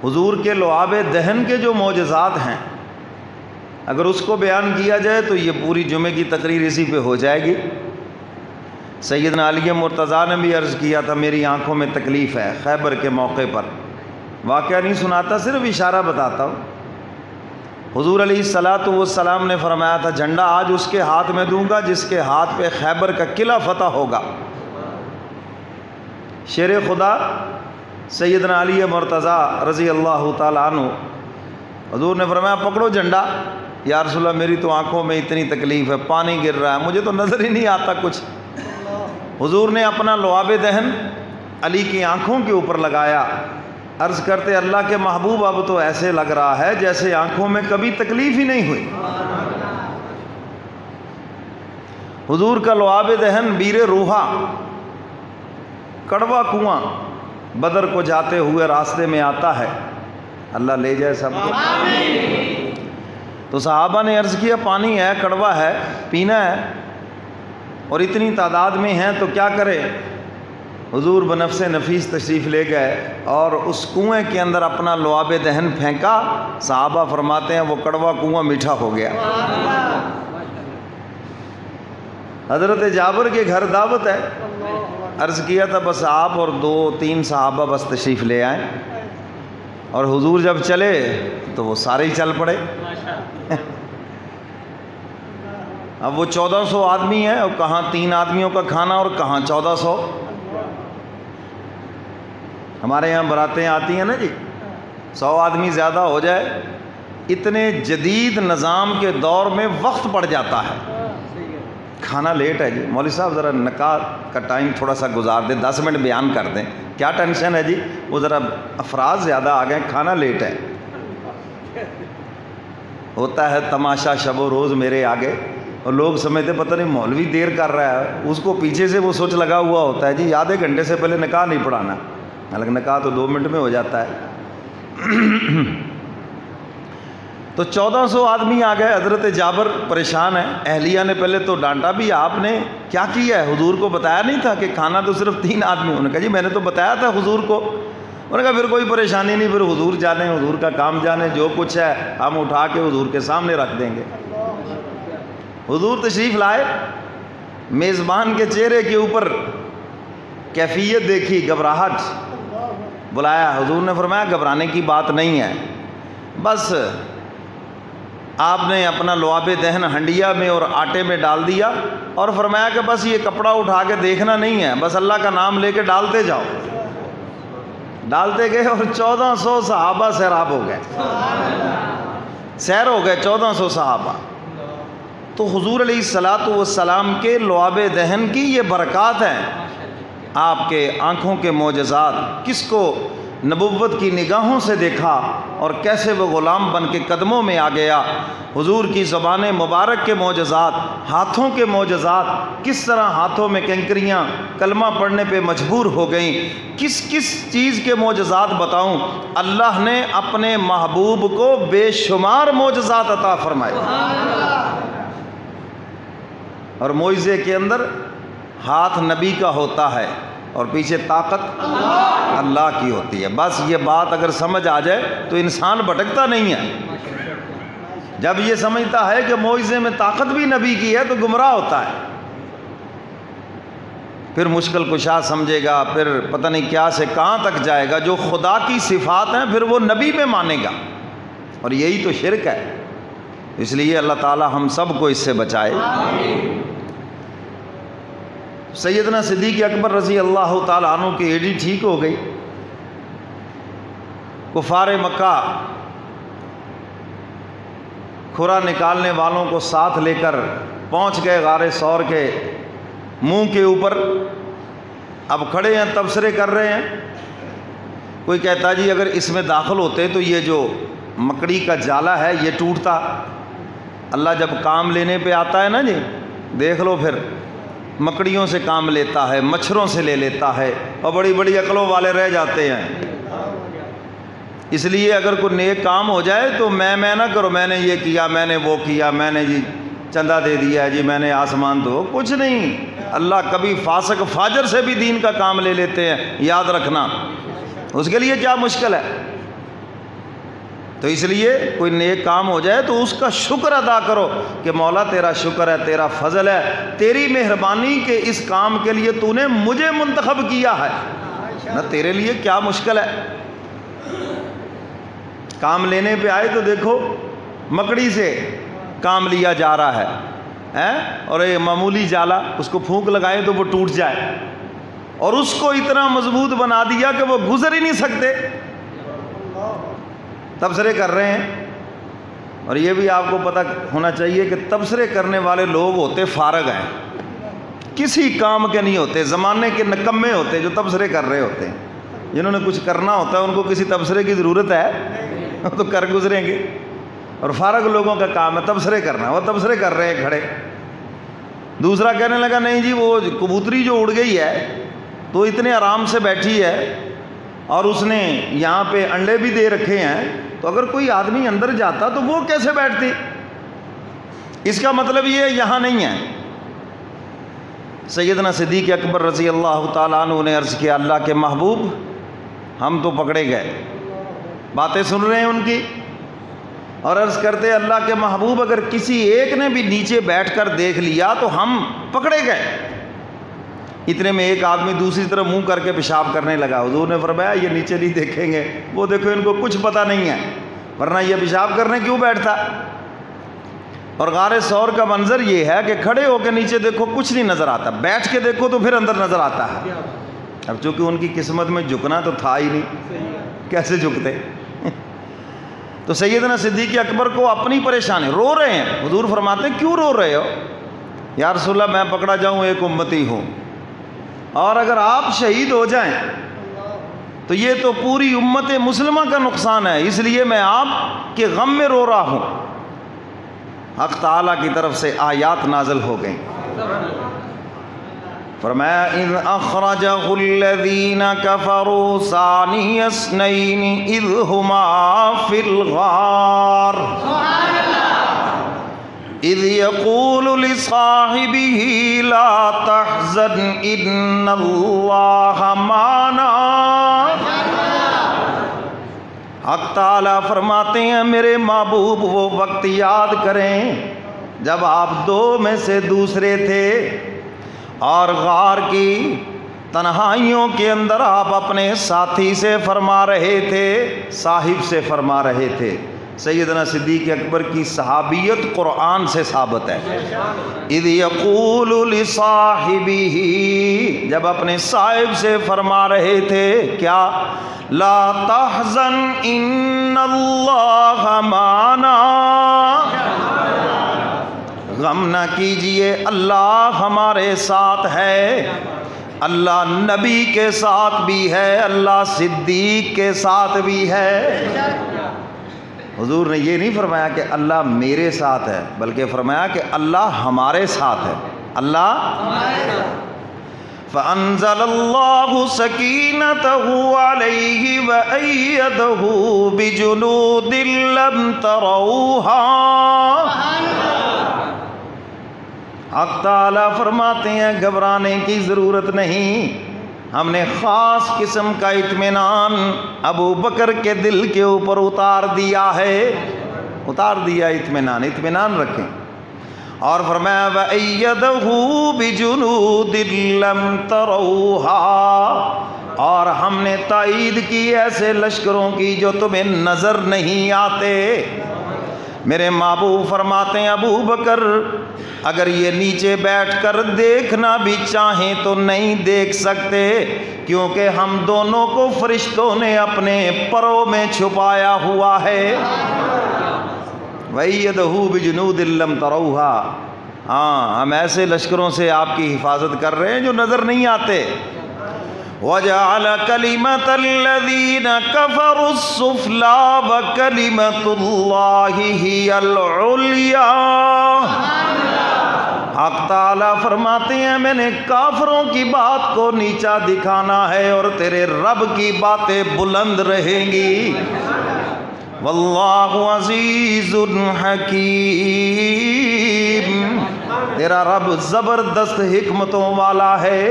حضور کے لعاب دہن کے جو معجزات ہیں، اگر اس کو بیان کیا جائے تو یہ پوری جمعے کی تقریر اسی پہ ہو جائے گی۔ سیدنا علی مرتضیٰ نے بھی عرض کیا تھا میری آنکھوں میں تکلیف ہے خیبر کے موقع پر، واقعہ نہیں سناتا، صرف اشارہ بتاتا ہوں۔ حضور علیہ الصلاۃ والسلام نے فرمایا تھا جھنڈا آج اس کے ہاتھ میں دوں گا جس کے ہاتھ پہ خیبر کا قلعہ فتح ہوگا۔ شیر خدا سیدنا علی مرتضیٰ رضی اللہ تعالیٰ عنہ، حضور نے فرمایا پکڑو جھنڈا۔ یا رسول اللہ میری تو آنکھوں میں اتنی تکلیف ہے، پانی گر رہا ہے، مجھے تو نظر ہی نہیں آتا کچھ۔ حضور نے اپنا لعاب دہن علی کی آنکھوں کے اوپر لگایا، عرض کرتے اللہ کے محبوب اب تو ایسے لگ رہا ہے جیسے آنکھوں میں کبھی تکلیف ہی نہیں ہوئی۔ حضور کا لعاب دہن بیر روحا، کڑوا کنواں بدر کو جاتے ہوئے راستے میں آتا ہے، اللہ لے جائے سب کو۔ تو صحابہ نے عرض کیا پانی ہے، کڑوا ہے، پینا ہے، اور اتنی تعداد میں ہیں تو کیا کرے؟ حضور بنفس نفیس تشریف لے گئے اور اس کنویں کے اندر اپنا لعاب دہن پھینکا۔ صحابہ فرماتے ہیں وہ کڑوا کنواں میٹھا ہو گیا۔ حضرت جابر کے گھر دعوت ہے، عرض کیا تھا بس آپ اور 2-3 صحابہ بس تشریف لے آئیں، اور حضور جب چلے تو وہ سارے ہی چل پڑے۔ اب وہ 1400 آدمی ہیں، اور کہاں 3 آدمیوں کا کھانا اور کہاں 1400۔ ہمارے یہاں براتیں آتی ہیں نا جی، 100 آدمی زیادہ ہو جائے، اتنے جدید نظام کے دور میں وقت پڑ جاتا ہے، کھانا لیٹ ہے جی، مولوی صاحب ذرا نکاح کا ٹائم تھوڑا سا گزار دیں، 10 منٹ بیان کر دیں، کیا ٹینشن ہے جی، وہ ذرا افراد زیادہ آ گئے، کھانا لیٹ ہے۔ ہوتا ہے تماشا شب و روز میرے آگے، اور لوگ سمجھتے پتہ نہیں مولوی دیر کر رہا ہے، اس کو پیچھے سے وہ سوچ لگا ہوا ہوتا ہے جی آدھے گھنٹے سے پہلے نکاح نہیں پڑھانا، حالانکہ نکاح تو 2 منٹ میں ہو جاتا ہے۔ تو 1400 آدمی آ گئے، حضرت جابر پریشان ہیں، اہلیہ نے پہلے تو ڈانٹا بھی آپ نے کیا کیا ہے، حضور کو بتایا نہیں تھا کہ کھانا تو صرف 3 آدمی؟ انہوں نے کہا جی میں نے تو بتایا تھا حضور کو۔ انہوں نے کہا پھر کوئی پریشانی نہیں، پھر حضور جانے، حضور کا کام جانے، جو کچھ ہے ہم اٹھا کے حضور کے سامنے رکھ دیں گے۔ حضور تشریف لائے، میزبان کے چہرے کے اوپر کیفیت دیکھی، گھبراہٹ، بلایا، حضور نے فرمایا گھبرانے کی بات نہیں ہے، بس آپ نے اپنا لعاب دہن ہنڈیا میں اور آٹے میں ڈال دیا، اور فرمایا کہ بس یہ کپڑا اٹھا کے دیکھنا نہیں ہے، بس اللہ کا نام لے کے ڈالتے جاؤ۔ ڈالتے گئے اور 1400 صحابہ سیراب ہو گئے، سیر ہو گئے 1400 صحابہ۔ تو حضور علیہ الصلاۃ والسلام کے لعاب دہن کی یہ برکات ہیں، آپ کے آنکھوں کے معجزات، کس کو نبوت کی نگاہوں سے دیکھا اور کیسے وہ غلام بن کے قدموں میں آ گیا۔ حضور کی زبان مبارک کے معجزات، ہاتھوں کے معجزات، کس طرح ہاتھوں میں کنکریاں کلمہ پڑھنے پہ مجبور ہو گئیں، کس کس چیز کے معجزات بتاؤں۔ اللہ نے اپنے محبوب کو بے شمار معجزات عطا فرمائے، اور معجزے کے اندر ہاتھ نبی کا ہوتا ہے اور پیچھے طاقت اللہ کی ہوتی ہے۔ بس یہ بات اگر سمجھ آ جائے تو انسان بھٹکتا نہیں ہے۔ جب یہ سمجھتا ہے کہ معجزے میں طاقت بھی نبی کی ہے تو گمراہ ہوتا ہے، پھر مشکل کشا سمجھے گا، پھر پتہ نہیں کیا سے کہاں تک جائے گا۔ جو خدا کی صفات ہیں پھر وہ نبی میں مانے گا، اور یہی تو شرک ہے۔ اس لیے اللہ تعالی ہم سب کو اس سے بچائے۔ سیدنا صدیق اکبر رضی اللہ تعالیٰ عنہ کی ایڈی ٹھیک ہو گئی، کفار مکہ کھرا نکالنے والوں کو ساتھ لے کر پہنچ گئے غار ثور کے منہ کے اوپر، اب کھڑے ہیں تبصرے کر رہے ہیں۔ کوئی کہتا جی اگر اس میں داخل ہوتے تو یہ جو مکڑی کا جالا ہے یہ ٹوٹتا۔ اللہ جب کام لینے پہ آتا ہے نا جی، دیکھ لو پھر مکڑیوں سے کام لیتا ہے، مچھروں سے لے لیتا ہے، اور بڑی بڑی عقلوں والے رہ جاتے ہیں۔ اس لیے اگر کوئی نیک کام ہو جائے تو میں نہ کرو، میں نے یہ کیا، میں نے وہ کیا، میں نے جی چندہ دے دیا جی، میں نے آسمان دو، کچھ نہیں۔ اللہ کبھی فاسق فاجر سے بھی دین کا کام لے لیتے ہیں، یاد رکھنا۔ اس کے لیے کیا مشکل ہے؟ تو اس لیے کوئی نیک کام ہو جائے تو اس کا شکر ادا کرو کہ مولا تیرا شکر ہے، تیرا فضل ہے، تیری مہربانی کہ اس کام کے لیے تو نے مجھے منتخب کیا ہے، نہ تیرے لیے کیا مشکل ہے۔ کام لینے پہ آئے تو دیکھو مکڑی سے کام لیا جا رہا ہے، اور یہ معمولی جالا اس کو پھونک لگائے تو وہ ٹوٹ جائے، اور اس کو اتنا مضبوط بنا دیا کہ وہ گزر ہی نہیں سکتے، تبصرے کر رہے ہیں۔ اور یہ بھی آپ کو پتہ ہونا چاہیے کہ تبصرے کرنے والے لوگ ہوتے فارغ ہیں، کسی کام کے نہیں ہوتے، زمانے کے نکمے ہوتے جو تبصرے کر رہے ہوتے ہیں۔ جنہوں نے کچھ کرنا ہوتا ہے ان کو کسی تبصرے کی ضرورت ہے تو کر گزریں گے، اور فارغ لوگوں کا کام ہے تبصرے کرنا، وہ تبصرے کر رہے ہیں کھڑے۔ دوسرا کہنے لگا نہیں جی وہ کبوتری جو اڑ گئی ہے تو اتنے آرام سے بیٹھی ہے اور اس نے یہاں پہ انڈے بھی دے رکھے ہیں، تو اگر کوئی آدمی اندر جاتا تو وہ کیسے بیٹھتی؟ اس کا مطلب یہ یہاں نہیں ہے۔ سیدنا صدیق اکبر رضی اللہ تعالیٰ عنہ نے عرض کیا اللہ کے محبوب ہم تو پکڑے گئے، باتیں سن رہے ہیں ان کی، اور عرض کرتے اللہ کے محبوب اگر کسی ایک نے بھی نیچے بیٹھ کر دیکھ لیا تو ہم پکڑے گئے۔ اتنے میں ایک آدمی دوسری طرف منہ کر کے پیشاب کرنے لگا، حضور نے فرمایا یہ نیچے نہیں دیکھیں گے، وہ دیکھو ان کو کچھ پتہ نہیں ہے، ورنہ یہ پیشاب کرنے کیوں بیٹھتا؟ اور غار ثور کا منظر یہ ہے کہ کھڑے ہو کے نیچے دیکھو کچھ نہیں نظر آتا، بیٹھ کے دیکھو تو پھر اندر نظر آتا ہے۔ اب چونکہ ان کی قسمت میں جھکنا تو تھا ہی نہیں، کیسے جھکتے؟ تو سیدنا صدیق اکبر کو اپنی پریشانی، رو رہے ہیں، حضور فرماتے ہیں کیوں رو رہے ہو؟ یا رسول اللہ میں پکڑا جاؤں ایک امتی ہوں، اور اگر آپ شہید ہو جائیں تو یہ تو پوری امت مسلمہ کا نقصان ہے، اس لیے میں آپ کے غم میں رو رہا ہوں۔ حق تعالیٰ کی طرف سے آیات نازل ہو گئیں، فرمایا اذ اخرجہ الذین کفروا ثانی اثنین اذ ہما فی الغار اذ یقول لصاحبہ لا تحزن ان اللہ معنا۔ حق تعالیٰ فرماتے ہیں میرے محبوب وہ وقت یاد کریں جب آپ دو میں سے دوسرے تھے اور غار کی تنہائیوں کے اندر آپ اپنے ساتھی سے فرما رہے تھے، صاحب سے فرما رہے تھے۔ سیدنا صدیق اکبر کی صحابیت قرآن سے ثابت ہے۔ اذ یقول لصاحبہ، جب اپنے صاحب سے فرما رہے تھے کیا؟ لا تحزن ان اللہ معنا، غم نہ کیجئے اللہ ہمارے ساتھ ہے۔ اللہ نبی کے ساتھ بھی ہے، اللہ صدیق کے ساتھ بھی ہے۔ حضور نے یہ نہیں فرمایا کہ اللہ میرے ساتھ ہے، بلکہ فرمایا کہ اللہ ہمارے ساتھ ہے، اللہ فَأَنزَلَ اللَّهُ سَكِينَتَهُ عَلَيْهِ وَأَيَّدَهُ بِجُنُودٍ لَّمْ تَرَوْهَا۔ حق تعالیٰ فرماتے ہیں گھبرانے کی ضرورت نہیں، ہم نے خاص قسم کا اطمینان ابو بکر کے دل کے اوپر اتار دیا ہے، اتار دیا اطمینان، اطمینان رکھیں۔ اور فرمایا وَأَيَّدَهُ بِجُنُودٍ لَّمْ تَرَوْهَا، اور ہم نے تائید کی ایسے لشکروں کی جو تمہیں نظر نہیں آتے۔ میرے محبوب فرماتے ہیں ابو بکر اگر یہ نیچے بیٹھ کر دیکھنا بھی چاہیں تو نہیں دیکھ سکتے، کیونکہ ہم دونوں کو فرشتوں نے اپنے پروں میں چھپایا ہوا ہے۔ وَأَيَّدَهُ بِجُنُودٍ لَّمْ تَرَوْهَا، ہاں ہم ایسے لشکروں سے آپ کی حفاظت کر رہے ہیں جو نظر نہیں آتے۔ وَجَعَلَ كَلِمَةَ الَّذِينَ كَفَرُوا السُّفْلَىٰ وَكَلِمَةُ اللَّهِ هِيَ الْعُلْيَا۔ حق تعالیٰ فرماتے ہیں میں نے کافروں کی بات کو نیچا دکھانا ہے اور تیرے رب کی باتیں بلند رہیں گی۔ واللہ عزیز حکیم، تیرا رب زبردست حکمتوں والا ہے۔